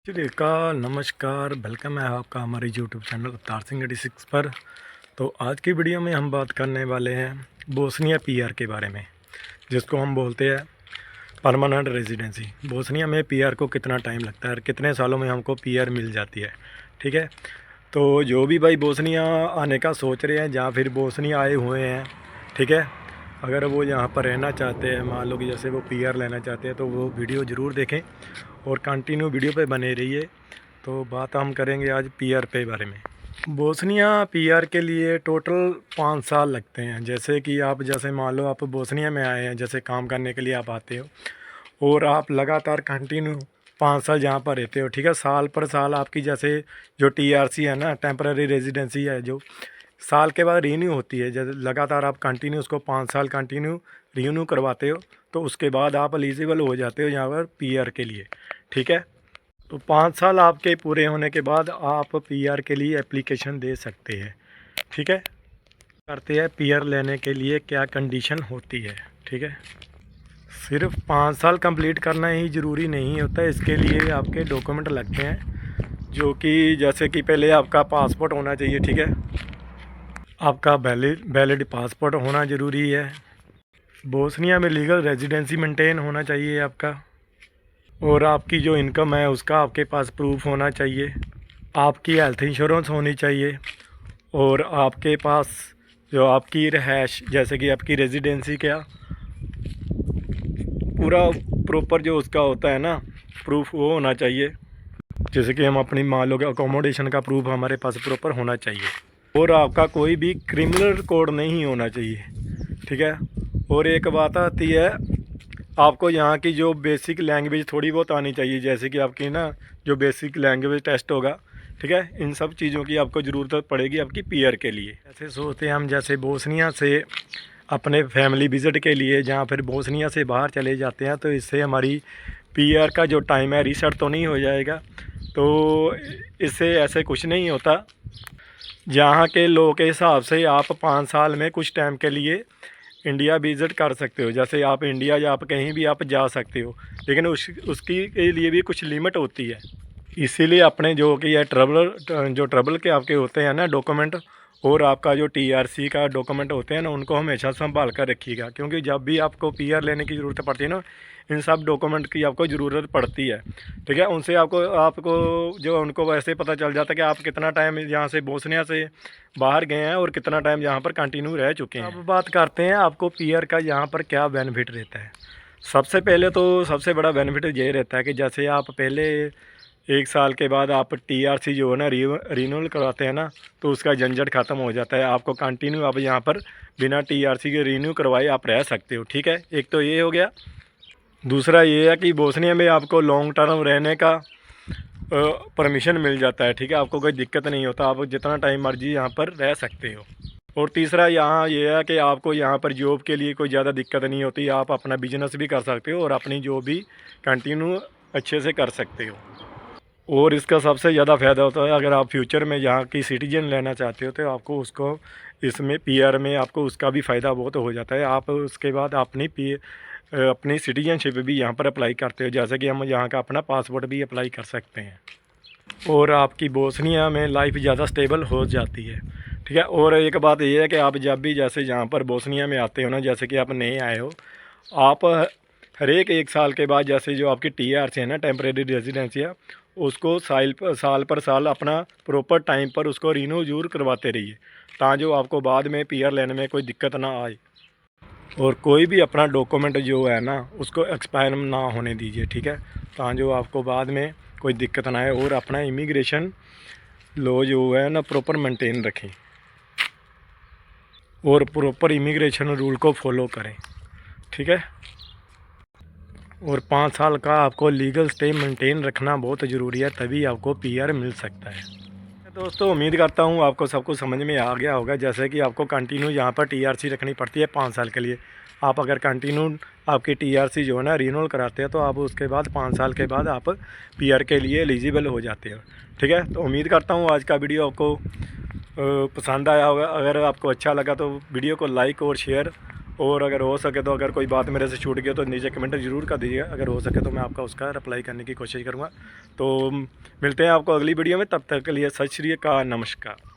चलिए का नमस्कार, वेलकम है आपका हमारे यूट्यूब चैनल अवतार सिंह 86 पर। तो आज की वीडियो में हम बात करने वाले हैं बोस्निया पीआर के बारे में, जिसको हम बोलते हैं परमानेंट रेजिडेंसी। बोस्निया में पीआर को कितना टाइम लगता है और कितने सालों में हमको पीआर मिल जाती है। ठीक है, तो जो भी भाई बोस्निया आने का सोच रहे हैं या फिर बोस्निया आए हुए हैं, ठीक है, अगर वो यहाँ पर रहना चाहते हैं, मान लो कि जैसे वो पीआर लेना चाहते हैं, तो वो वीडियो ज़रूर देखें और कंटिन्यू वीडियो पे बने रहिए। तो बात हम करेंगे आज पीआर पे बारे में। बोस्निया पीआर के लिए टोटल 5 साल लगते हैं। जैसे कि आप जैसे मान लो आप बोस्निया में आए हैं, जैसे काम करने के लिए आप आते हो और आप लगातार कंटिन्यू 5 साल यहाँ पर रहते हो। ठीक है, साल पर साल आपकी जैसे जो टीआरसी है ना, टेम्पररी रेजिडेंसी है, जो साल के बाद रीन्यू होती है। जैसे लगातार आप कंटिन्यू उसको 5 साल कंटिन्यू रीन्यू करवाते हो, तो उसके बाद आप एलिजिबल हो जाते हो यहाँ पर पीआर के लिए। ठीक है, तो 5 साल आपके पूरे होने के बाद आप पीआर के लिए एप्लीकेशन दे सकते हैं। ठीक है, करते हैं पीआर लेने के लिए क्या कंडीशन होती है। ठीक है, सिर्फ 5 साल कंप्लीट करना ही ज़रूरी नहीं होता है। इसके लिए आपके डॉक्यूमेंट लगते हैं, जो कि जैसे कि पहले आपका पासपोर्ट होना चाहिए। ठीक है, आपका वैलिड पासपोर्ट होना ज़रूरी है। बोस्निया में लीगल रेजिडेंसी मेंटेन होना चाहिए आपका, और आपकी जो इनकम है उसका आपके पास प्रूफ होना चाहिए। आपकी हेल्थ इंश्योरेंस होनी चाहिए, और आपके पास जो आपकी रहायश, जैसे कि आपकी रेजिडेंसी क्या पूरा प्रॉपर जो उसका होता है ना प्रूफ, वो होना चाहिए। जैसे कि हम अपनी मान लो कि अकोमोडेशन का प्रूफ हमारे पास प्रॉपर होना चाहिए, और आपका कोई भी क्रिमिनल रिकॉर्ड नहीं होना चाहिए। ठीक है, और एक बात आती है, आपको यहाँ की जो बेसिक लैंग्वेज थोड़ी बहुत आनी चाहिए। जैसे कि आपकी ना जो बेसिक लैंग्वेज टेस्ट होगा, ठीक है, इन सब चीज़ों की आपको ज़रूरत पड़ेगी आपकी पीआर के लिए। ऐसे सोचते हैं हम, जैसे बोस्निया से अपने फैमिली विज़िट के लिए जहाँ फिर बोस्निया से बाहर चले जाते हैं, तो इससे हमारी पीआर का जो टाइम है रीसेट तो नहीं हो जाएगा। तो इससे ऐसे कुछ नहीं होता। यहाँ के लोगों के हिसाब से आप 5 साल में कुछ टाइम के लिए इंडिया विज़िट कर सकते हो। जैसे आप इंडिया या आप कहीं भी आप जा सकते हो, लेकिन उसकी के लिए भी कुछ लिमिट होती है। इसीलिए अपने जो कि यह ट्रबल के आपके होते हैं ना डॉक्यूमेंट, और आपका जो टीआरसी का डॉक्यूमेंट होते हैं ना, उनको हमेशा संभाल कर रखिएगा। क्योंकि जब भी आपको पीआर लेने की ज़रूरत पड़ती है ना, इन सब डॉक्यूमेंट की आपको ज़रूरत पड़ती है। ठीक है, उनसे आपको जो उनको वैसे पता चल जाता है कि आप कितना टाइम यहाँ से बोस्निया से बाहर गए हैं और कितना टाइम यहाँ पर कंटिन्यू रह चुके हैं। अब बात करते हैं आपको पीआर का यहाँ पर क्या बेनिफिट रहता है। सबसे पहले तो सबसे बड़ा बेनिफिट ये रहता है कि जैसे आप पहले 1 साल के बाद आप टीआरसी जो है ना रिन्यूअल करवाते हैं ना, तो उसका झंझट ख़त्म हो जाता है। आपको कंटिन्यू आप यहाँ पर बिना टीआरसी के रिन्यू करवाए आप रह सकते हो। ठीक है, एक तो ये हो गया। दूसरा ये है कि बोस्निया में आपको लॉन्ग टर्म रहने का परमिशन मिल जाता है। ठीक है, आपको कोई दिक्कत नहीं होता, आप जितना टाइम मर्जी यहाँ पर रह सकते हो। और तीसरा यहाँ ये है कि आपको यहाँ पर जॉब के लिए कोई ज़्यादा दिक्कत नहीं होती। आप अपना बिजनेस भी कर सकते हो और अपनी जॉब भी कंटिन्यू अच्छे से कर सकते हो। और इसका सबसे ज़्यादा फ़ायदा होता है, अगर आप फ्यूचर में यहाँ की सिटीजन लेना चाहते हो, तो आपको उसको इसमें पीआर में आपको उसका भी फ़ायदा बहुत हो जाता है। आप उसके बाद अपनी सिटीजनशिप भी यहाँ पर अप्लाई करते हो, जैसे कि हम यहाँ का अपना पासपोर्ट भी अप्लाई कर सकते हैं, और आपकी बोस्निया में लाइफ ज़्यादा स्टेबल हो जाती है। ठीक है, और एक बात ये है कि आप जब भी जैसे यहाँ पर बोस्निया में आते हो ना, जैसे कि आप नए आए हो, आप हर एक 1 साल के बाद जैसे जो आपकी टीआरसी है ना, टेम्परेरी रेजिडेंसी है, उसको साल पर साल अपना प्रॉपर टाइम पर उसको रिन्यू जरूर करवाते रहिए, ताकि आपको बाद में पीआर लेने में कोई दिक्कत ना आए। और कोई भी अपना डॉक्यूमेंट जो है ना, उसको एक्सपायर ना होने दीजिए। ठीक है, ताकि आपको बाद में कोई दिक्कत ना आए, और अपना इमिग्रेशन लॉ जो है ना प्रॉपर मेंटेन रखें, और प्रॉपर इमिग्रेशन रूल को फॉलो करें। ठीक है, और 5 साल का आपको लीगल स्टे मेंटेन रखना बहुत ज़रूरी है, तभी आपको पीआर मिल सकता है। दोस्तों, उम्मीद करता हूँ आपको सब कुछ समझ में आ गया होगा। जैसे कि आपको कंटिन्यू यहाँ पर टीआरसी रखनी पड़ती है 5 साल के लिए। आप अगर कंटिन्यू आपकी टीआरसी जो है ना रिन्यूअल कराते हैं, तो आप उसके बाद 5 साल के बाद आप पीआर के लिए एलिजिबल हो जाते हो। ठीक है, तो उम्मीद करता हूँ आज का वीडियो आपको पसंद आया होगा। अगर आपको अच्छा लगा तो वीडियो को लाइक और शेयर और अगर हो सके तो अगर कोई बात मेरे से छूट गई तो नीचे कमेंट ज़रूर कर दीजिएगा, अगर हो सके तो मैं आपका उसका रिप्लाई करने की कोशिश करूँगा। तो मिलते हैं आपको अगली वीडियो में, तब तक के लिए सत श्री अकाल, नमस्कार।